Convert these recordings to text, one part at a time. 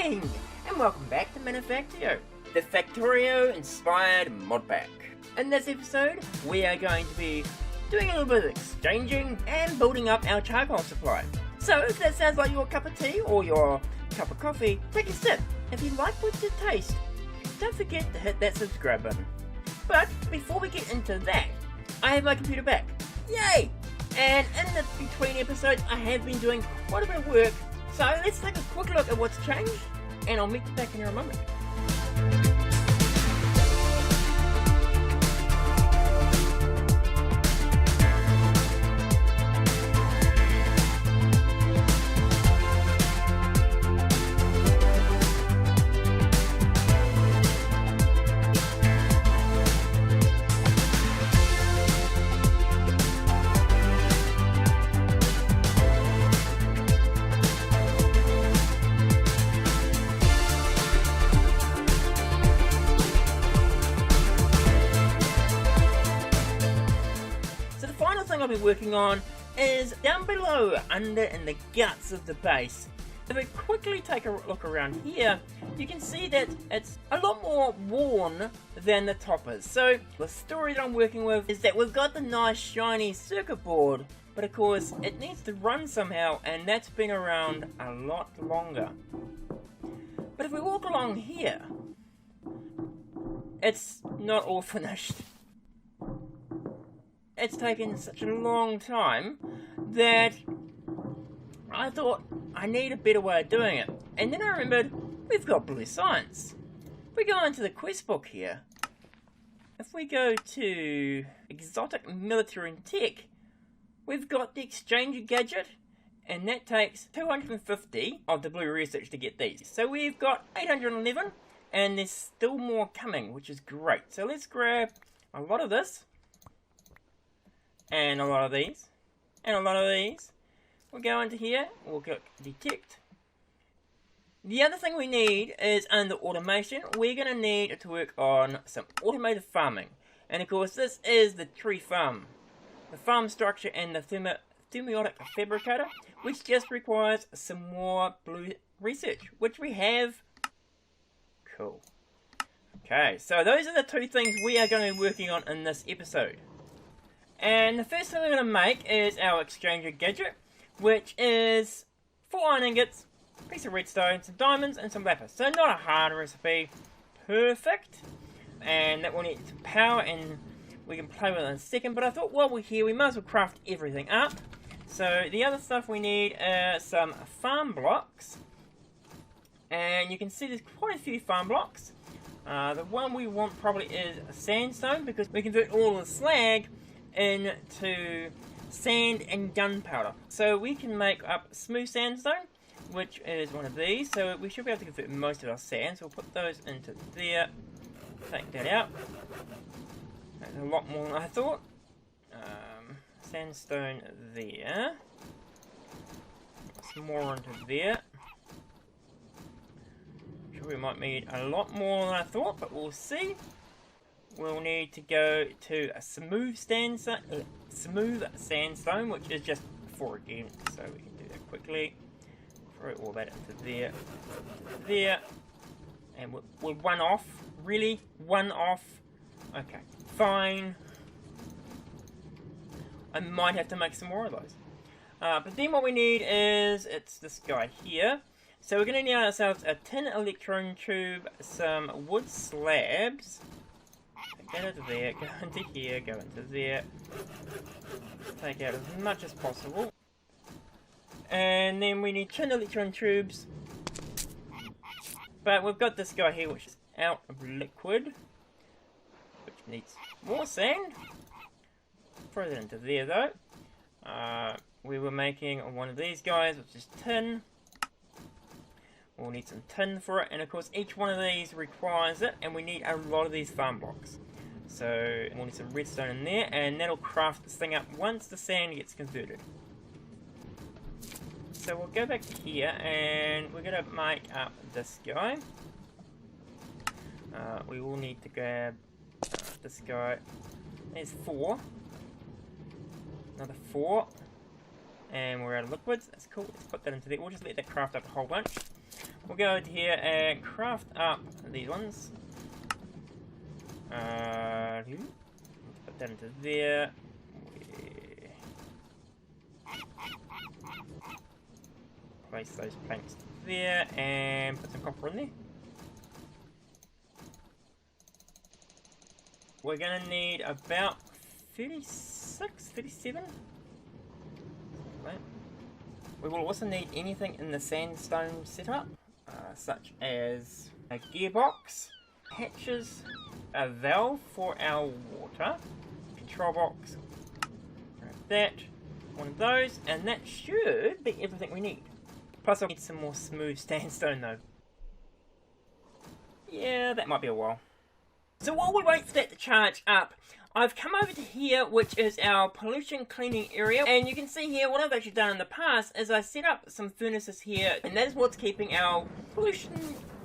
morning, and welcome back to Manufactio, the Factorio-inspired mod pack. In this episode, we are going to be doing a little bit of exchanging and building up our charcoal supply. So if that sounds like your cup of tea or your cup of coffee, take a sip. If you like what you taste, don't forget to hit that subscribe button. But before we get into that, I have my computer back. Yay! And in the between episodes, I have been doing quite a bit of work. So let's take a quick look at what's changed, and I'll meet you back in a moment. I'll be working on is down below, under in the guts of the base. If we quickly take a look around here, you can see that it's a lot more worn than the top is. So the story that I'm working with is that we've got the nice shiny circuit board, but of course it needs to run somehow, and that's been around a lot longer. But if we walk along here, it's not all finished. It's taken such a long time that I thought I need a better way of doing it. And then I remembered we've got blue science. If we go into the quest book here, if we go to exotic military and tech, we've got the Exchanger gadget, and that takes 250 of the blue research to get these. So we've got 811, and there's still more coming, which is great. So let's grab a lot of this. And a lot of these, and a lot of these. We'll go into here, we'll click detect. The other thing we need is under automation, we're going to need to work on some automated farming. And of course this is the tree farm. The farm structure and the thermiotic fabricator, which just requires some more blue research, which we have. Cool. Okay, so those are the two things we are going to be working on in this episode. And the first thing we're going to make is our Exchanger gadget, which is 4 iron ingots, a piece of redstone, some diamonds, and some lapis. So not a hard recipe. Perfect. And that will need some power, and we can play with it in a second. But I thought while we're here, we might as well craft everything up. So the other stuff we need are some farm blocks. And you can see there's quite a few farm blocks. The one we want probably is a sandstone, because we convert all the slag into sand and gunpowder. So we can make up smooth sandstone, which is one of these. So we should be able to convert most of our sand. So we'll put those into there. Take that out. That's a lot more than I thought. Sandstone there. Some more into there. Sure, we might need a lot more than I thought, but we'll see. We'll need to go to a smooth sandstone, which is just 4 again. So we can do that quickly. Throw all that into there, there, and we're one off. Really, one off. Okay, fine. I might have to make some more of those. But then what we need is it's this guy here. So we're going to need ourselves a tin electron tube, some wood slabs. Go into there, go into here, go into there. Take out as much as possible. And then we need 10 electron tubes. But we've got this guy here which is out of liquid, which needs more sand. Throw that into there though. We were making one of these guys, which is tin. We'll need some tin for it, and of course each one of these requires it, and we need a lot of these farm blocks. So we'll need some redstone in there, and that'll craft this thing up once the sand gets converted. So we'll go back here, and we're going to make up this guy. We will need to grab this guy. There's 4. Another 4. And we're out of liquids. That's cool. Let's put that into there. We'll just let that craft up a whole bunch. We'll go over here and craft up these ones. Put that into there. Place those planks there and put some copper in there. We're going to need about 36, 37. We will also need anything in the sandstone setup, such as a gearbox, hatches, a valve for our water, control box, that, one of those, and that should be everything we need. Plus I'll need some more smooth sandstone though. Yeah, that might be a while. So while we wait for that to charge up, I've come over to here, which is our pollution cleaning area, and you can see here what I've actually done in the past is I set up some furnaces here, and that is what's keeping our pollution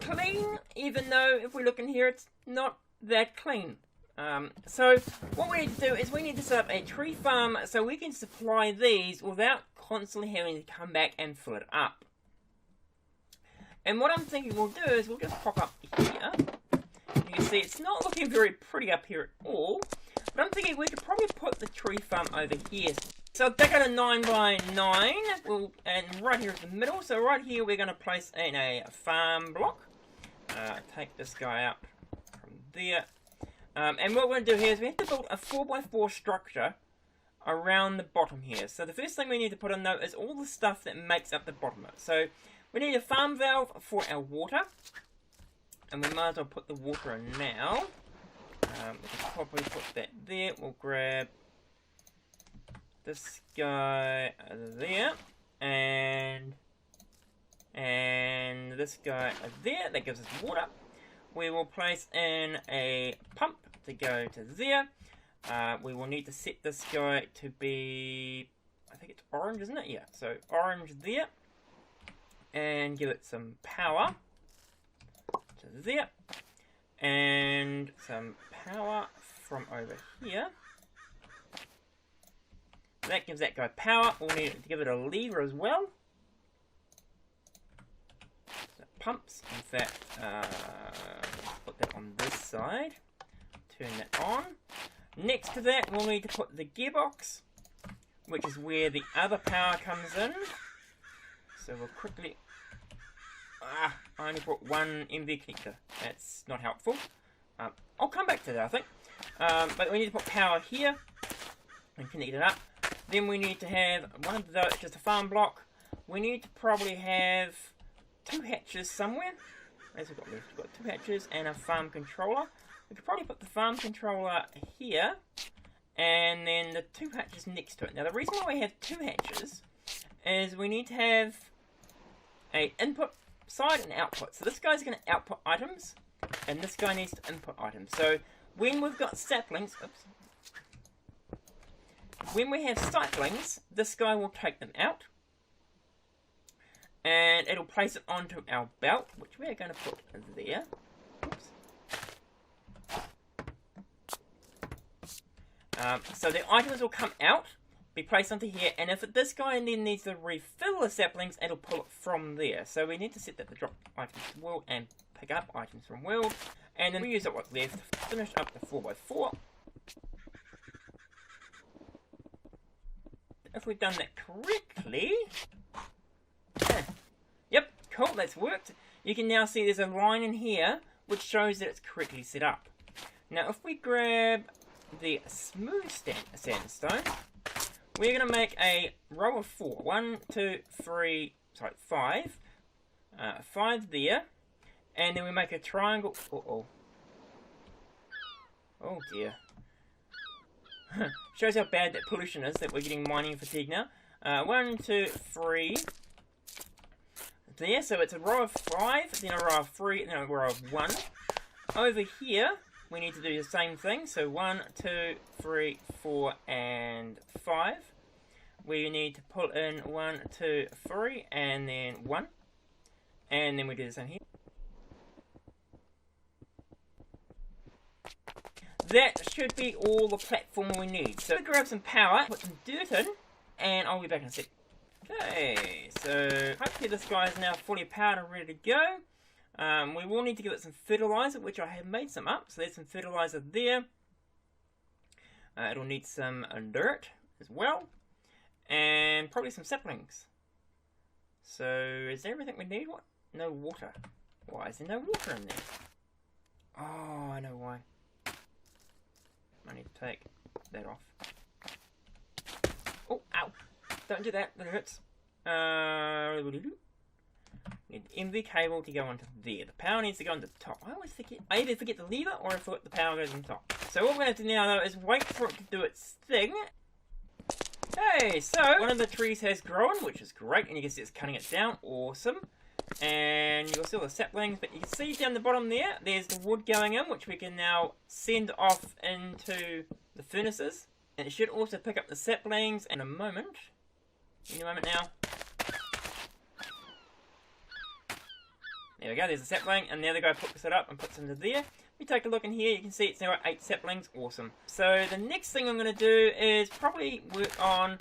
clean, even though if we look in here it's not that clean. So what we need to do is we need to set up a tree farm so we can supply these without constantly having to come back and fill it up. And what I'm thinking we'll do is we'll just pop up here. You can see it's not looking very pretty up here at all. But I'm thinking we could probably put the tree farm over here. So I've dug out a 9x9, and right here in the middle. So right here we're going to place in a farm block. Take this guy out from there. And what we're going to do here is we have to build a 4x4 structure around the bottom here. So the first thing we need to put in though is all the stuff that makes up the bottom of it. So we need a farm valve for our water. And we might as well put the water in now. We can probably put that there. We'll grab this guy there. And this guy there. That gives us water. We will place in a pump to go to there. We will need to set this guy to be, I think it's orange, isn't it? Yeah, so orange there. And give it some power to there. And some power from over here. That gives that guy power. We'll need to give it a lever as well. So pumps, in fact, put that on this side. Turn that on. Next to that, we'll need to put the gearbox, which is where the other power comes in. So we'll quickly... I only put one MV connector. That's not helpful. I'll come back to that, I think. But we need to put power here and connect it up. Then we need to have one of those, just a farm block. We need to probably have 2 hatches somewhere. As we've got left, we've got 2 hatches and a farm controller. We could probably put the farm controller here, and then the 2 hatches next to it. Now the reason why we have 2 hatches is we need to have a input side and output. So this guy's going to output items, and this guy needs to input items. So when we've got saplings, when we have saplings, this guy will take them out, and it'll place it onto our belt, which we're going to put there. Oops. So the items will come out, be placed onto here, and if this guy then needs to refill the saplings, it'll pull it from there. So we need to set that to drop items to world and pick up items from world, and then we use up what's left, finish up the 4x4. If we've done that correctly, yep, cool, that's worked. You can now see there's a line in here which shows that it's correctly set up. Now if we grab the smooth sandstone, we're going to make a row of 4. 1, 2, 3, sorry, 5. 5 there. And then we make a triangle. Uh-oh. Oh dear. Shows how bad that pollution is, that we're getting mining fatigue now. 1, 2, 3. There, so it's a row of 5, then a row of 3, then a row of 1. Over here, we need to do the same thing. So 1, 2, 3, 4, and 5. We need to pull in 1, 2, 3, and then 1. And then we do the same here. That should be all the platform we need. So we grab some power, put some dirt in, and I'll be back in a sec. Okay, so hopefully this guy is now fully powered and ready to go. We will need to give it some fertilizer, which I have made some up. So there's some fertilizer there. It'll need some dirt as well. And probably some saplings. So is there everything we need? What? No water. Why is there no water in there? Oh, I know why. I need to take that off. Oh, ow. Don't do that, that hurts. Need the MV cable to go onto there. The power needs to go on the top. I always forget. I either forget the lever or I forget the power goes on top. So what we're going to do now though is wait for it to do its thing. Okay, so one of the trees has grown, which is great, and you can see it's cutting it down. Awesome. And you'll see all the saplings, but you can see down the bottom there, there's the wood going in, which we can now send off into the furnaces. And it should also pick up the saplings in a moment. In a moment now. There we go, there's a sapling, and the other guy picks it up and puts it into there. We take a look in here, you can see it's now at 8 saplings, awesome. So the next thing I'm going to do is probably work on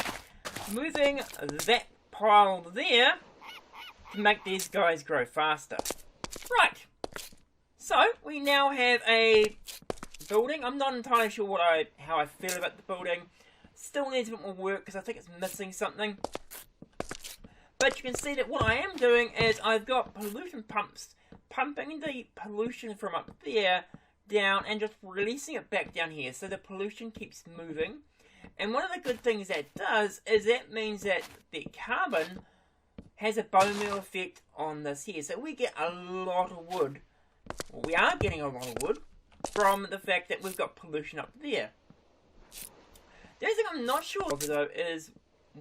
moving that pile there to make these guys grow faster. Right, so we now have a building. I'm not entirely sure how I feel about the building. Still needs a bit more work because I think it's missing something. But you can see that what I am doing is I've got pollution pumps pumping the pollution from up there down and just releasing it back down here. So the pollution keeps moving. And one of the good things that does is that means that the carbon has a bone meal effect on this here. So we get a lot of wood. Well, we are getting a lot of wood from the fact that we've got pollution up there. The only thing I'm not sure of though is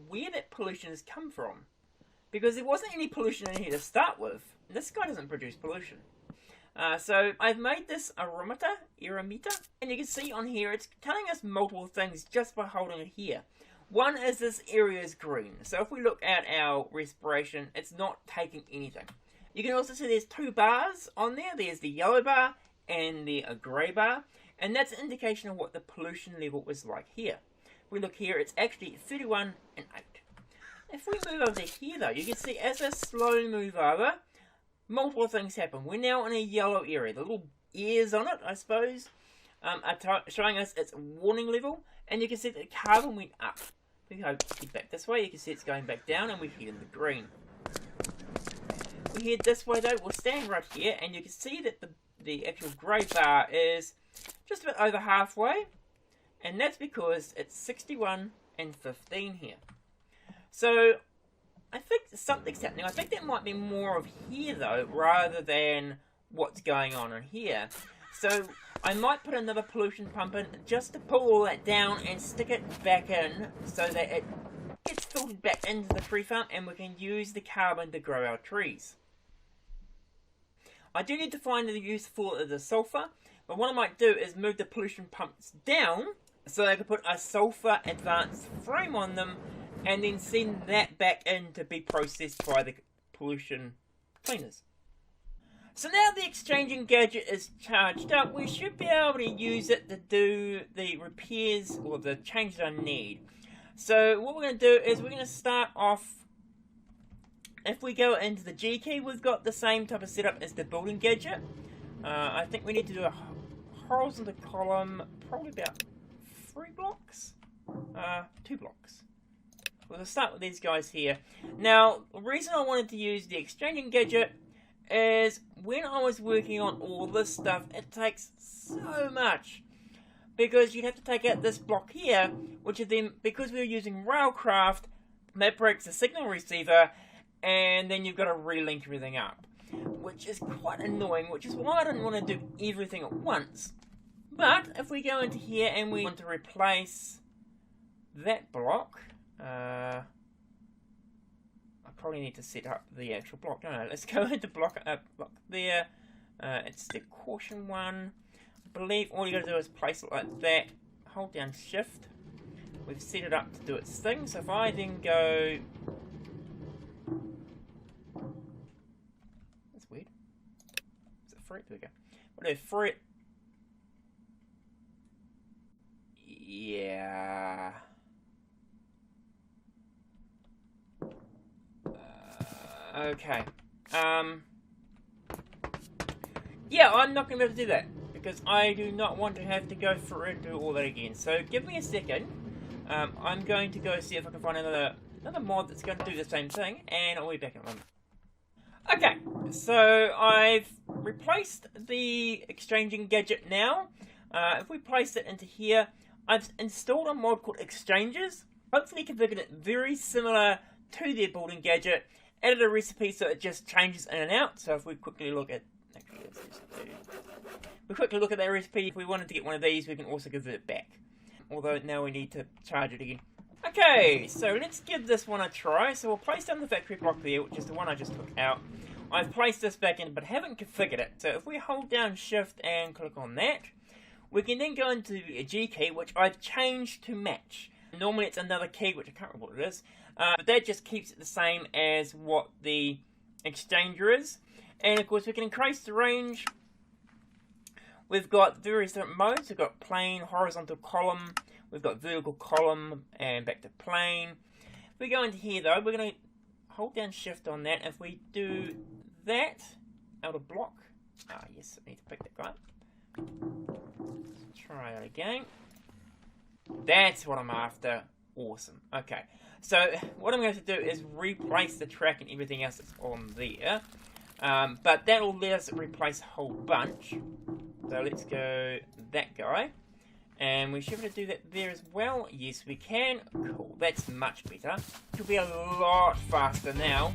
where that pollution has come from. Because there wasn't any pollution in here to start with. This guy doesn't produce pollution. So I've made this Aerometer, and you can see on here it's telling us multiple things just by holding it here. One is this area is green. So if we look at our respiration, it's not taking anything. You can also see there's 2 bars on there. There's the yellow bar and the grey bar. And that's an indication of what the pollution level is like here. If we look here, it's actually 31 and 8. If we move over here though, you can see as I slowly move over, multiple things happen. We're now in a yellow area. The little ears on it, I suppose, are showing us its warning level. And you can see that the carbon went up. If we go back this way, you can see it's going back down and we head in the green. If we head this way though, we'll stand right here and you can see that the actual grey bar is just about over halfway. And that's because it's 61 and 15 here. So, I think something's happening. I think there might be more of here, though, rather than what's going on in here. So, I might put another pollution pump in just to pull all that down and stick it back in so that it gets filtered back into the tree farm and we can use the carbon to grow our trees. I do need to find the use for the sulfur, but what I might do is move the pollution pumps down so I can put a sulfur advanced frame on them and then send that back in to be processed by the pollution cleaners. So now the exchanging gadget is charged up, we should be able to use it to do the repairs or the change that I need. So what we're going to do is we're going to start off, if we go into the G key, we've got the same type of setup as the building gadget. I think we need to do a horizontal column, probably about 3 blocks, 2 blocks. We'll start with these guys here. Now, the reason I wanted to use the exchanging gadget is when I was working on all this stuff, it takes so much. Because you'd have to take out this block here, which is then, because we're using Railcraft, that breaks the signal receiver, and then you've got to relink everything up. Which is quite annoying, which is why I didn't want to do everything at once. But, if we go into here and we want to replace that block, I probably need to set up the actual block. No, let's go into block there. It's the caution one. I believe all you got to do is place it like that. Hold down shift. We've set it up to do its thing. So if I then go, that's weird. Is it fruit? There we go. We'll do fruit. Yeah. Okay. Yeah, I'm not going to be able to do that, because I do not want to have to go through and do all that again. So give me a second. I'm going to go see if I can find another mod that's going to do the same thing, and I'll be back in a moment. Okay, so I've replaced the exchanging gadget now. If we place it into here, I've installed a mod called Exchangers. Hopefully configured it very similar to the building gadget. Added a recipe so it just changes in and out. So if we quickly look at... Actually, that recipe. If we wanted to get one of these, we can also give it back. Although now we need to charge it again. Okay, so let's give this one a try. So we'll place down the factory block there, which is the one I just took out. I've placed this back in, but haven't configured it. So if we hold down Shift and click on that, we can then go into a G key, which I've changed to match. Normally it's another key, which I can't remember what it is. But that just keeps it the same as what the exchanger is. And of course we can increase the range. We've got various different modes. We've got plane, horizontal column. We've got vertical column and back to plane. If we go into here though, we're going to hold down Shift on that. If we do that, out of block. Yes, I need to pick that guy. Let's try that again. That's what I'm after. Awesome. Okay. So what I'm going to do is replace the track and everything else that's on there. But that will let us replace a whole bunch. So let's go that guy. And we should be able to do that there as well. Yes, we can. Cool. That's much better. It will be a lot faster now.